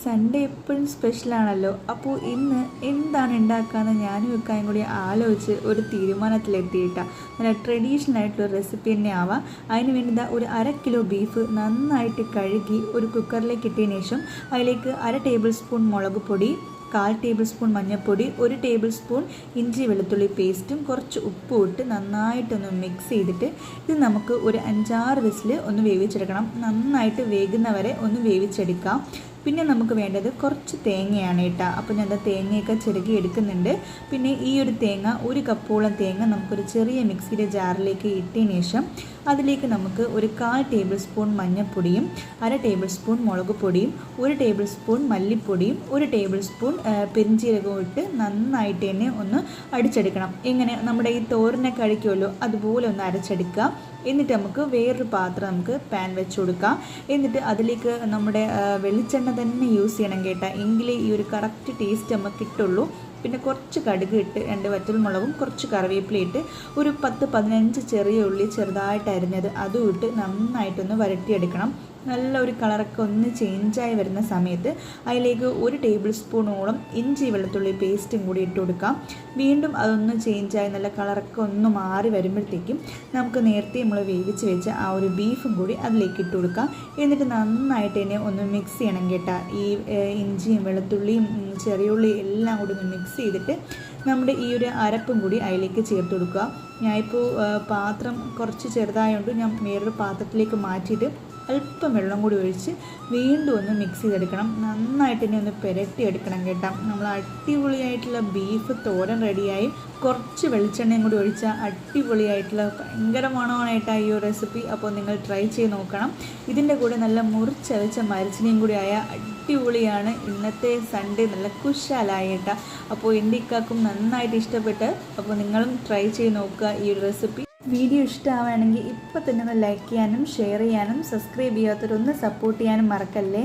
Sunday എപ്പോഴും സ്പെഷ്യലാണല്ലോ. അപ്പോൾ ഇന്ന് എന്താണ് ഉണ്ടാക്കാമെന്ന് ഞാനും വെക്കാനും കൂടി ആലോചിച്ച് ഒരു തീരുമാനത്തിലെത്തിയിട്ടാണ്. നല്ല ട്രഡീഷണൽ ആയിട്ടുള്ള റെസിപ്പി തന്നെ ആവാം. അതിന് വേണ്ടി ഒരു 1/2 കിലോ ബീഫ് നന്നായിട്ട് കഴുകി ഒരു കുക്കറിലേക്ക് ഇട്ടതിന് ശേഷം അതിലേക്ക് 1/2 ടേബിൾ സ്പൂൺ മുളക് പൊടി, 1/4 ടേബിൾ സ്പൂൺ മഞ്ഞൾപ്പൊടി, 1 ടേബിൾ സ്പൂൺ ഇഞ്ചി വെളുത്തുള്ളി പേസ്റ്റും കുറച്ച് ഉപ്പും ഇട്ട് നന്നായിട്ടൊന്ന് മിക്സ് ചെയ്തിട്ട് ഇത് നമുക്ക് ഒരു 5-6 വിസിൽ ഒന്ന് വേവിച്ചെടുക്കണം. നന്നായിട്ട് വേകുന്നവരെ ഒന്ന് വേവിച്ചെടുക്കാം. പിന്നെ നമുക്ക് വേണ്ടത് കുറച്ച് തേങ്ങയാണ് കേട്ടോ. അപ്പോൾ ഞാൻ തേങ്ങയൊക്കെ ചിരകി എടുക്കുന്നുണ്ട്. പിന്നെ ഈ ഒരു തേങ്ങ, 1 കപ്പോളം തേങ്ങ നമുക്കൊരു ചെറിയ മിക്സിയുടെ ജാറിലേക്ക് ഇട്ടതിന് ശേഷം അതിലേക്ക് നമുക്ക് ഒരു 1/4 ടേബിൾ സ്പൂൺ മഞ്ഞൾപ്പൊടിയും, 1/2 ടേബിൾ സ്പൂൺ മുളക് പൊടിയും, 1 ടേബിൾ സ്പൂൺ മല്ലിപ്പൊടിയും, 1 ടേബിൾ സ്പൂൺ പെരിഞ്ജീരകവും ഇട്ട് നന്നായിട്ട് തന്നെ ഒന്ന് അടിച്ചെടുക്കണം. എങ്ങനെ നമ്മുടെ ഈ തോരനൊക്കെ അടിക്കുമല്ലോ അതുപോലെ ഒന്ന് അരച്ചെടുക്കുക. എന്നിട്ട് നമുക്ക് വേറൊരു പാത്രം നമുക്ക് പാൻ വെച്ച് കൊടുക്കാം. എന്നിട്ട് അതിലേക്ക് നമ്മുടെ വെളിച്ചെണ്ണ തന്നെ യൂസ് ചെയ്യണം കേട്ടോ. എങ്കിലേ ഈ ഒരു കറക്റ്റ് ടേസ്റ്റ് നമുക്ക് കിട്ടുള്ളൂ. പിന്നെ കുറച്ച് കടുക് ഇട്ട് 2 വറ്റൽമുളകും കുറച്ച് കറിവേപ്പില ഇട്ട് ഒരു 10-15 ചെറിയ ഉള്ളി ചെറുതായിട്ട് അരിഞ്ഞത് അതും ഇട്ട് നന്നായിട്ടൊന്ന് വരട്ടിയെടുക്കണം. നല്ല ഒരു കളറൊക്കെ ഒന്ന് ചേഞ്ചായി വരുന്ന സമയത്ത് അതിലേക്ക് 1 ടേബിൾ സ്പൂണോളം ഇഞ്ചി വെളുത്തുള്ളി പേസ്റ്റും കൂടി ഇട്ട് കൊടുക്കാം. വീണ്ടും അതൊന്ന് ചേഞ്ചായി നല്ല കളറൊക്കെ ഒന്ന് മാറി വരുമ്പോഴത്തേക്കും നമുക്ക് നേരത്തെ നമ്മൾ വേവിച്ച് വെച്ച ആ ഒരു ബീഫും കൂടി അതിലേക്ക് ഇട്ട് കൊടുക്കാം. എന്നിട്ട് നന്നായിട്ട് തന്നെ ഒന്ന് മിക്സ് ചെയ്യണം കേട്ടോ. ഈ ഇഞ്ചിയും വെളുത്തുള്ളിയും ചെറിയുള്ളി എല്ലാം കൂടി ഒന്ന് മിക്സ് ചെയ്തിട്ട് നമ്മുടെ ഈ ഒരു അരപ്പും കൂടി അതിലേക്ക് ചേർത്ത് കൊടുക്കുക. ഞാനിപ്പോൾ പാത്രം കുറച്ച് ചെറുതായതുകൊണ്ട് ഞാൻ വേറൊരു പാത്രത്തിലേക്ക് മാറ്റിയിട്ട് അല്പം വെള്ളം കൂടി ഒഴിച്ച് വീണ്ടും ഒന്ന് മിക്സ് ചെയ്തെടുക്കണം. നന്നായിട്ട് തന്നെ ഒന്ന് പുരട്ടിയെടുക്കണം കേട്ടോ. നമ്മൾ അടിപൊളിയായിട്ടുള്ള ബീഫ് തോരൻ റെഡിയായി. കുറച്ച് വെളിച്ചെണ്ണയും കൂടി ഒഴിച്ചാൽ അടിപൊളിയായിട്ടുള്ള ഭയങ്കര മണമായിട്ടാണ് ഈ ഒരു റെസിപ്പി. അപ്പോൾ നിങ്ങൾ ട്രൈ ചെയ്ത് നോക്കണം. ഇതിൻ്റെ കൂടെ നല്ല മുറിച്ചരച്ച മരിച്ചിനെയും കൂടി ആയ അടിപൊളിയാണ്. ഇന്നത്തെ സൺഡേ നല്ല കുശാലായിട്ടാ. അപ്പോൾ എൻ്റെ ഇക്കാക്കും നന്നായിട്ട് ഇഷ്ടപ്പെട്ട്. അപ്പോൾ നിങ്ങളും ട്രൈ ചെയ്ത് നോക്കുക ഈ ഒരു റെസിപ്പി. വീഡിയോ ഇഷ്ടമാവുകയാണെങ്കിൽ ഇപ്പോൾ തന്നെ ഒന്ന് ലൈക്ക് ചെയ്യാനും ഷെയർ ചെയ്യാനും സബ്സ്ക്രൈബ് ചെയ്യാത്തവരൊന്ന് സപ്പോർട്ട് ചെയ്യാനും മറക്കല്ലേ.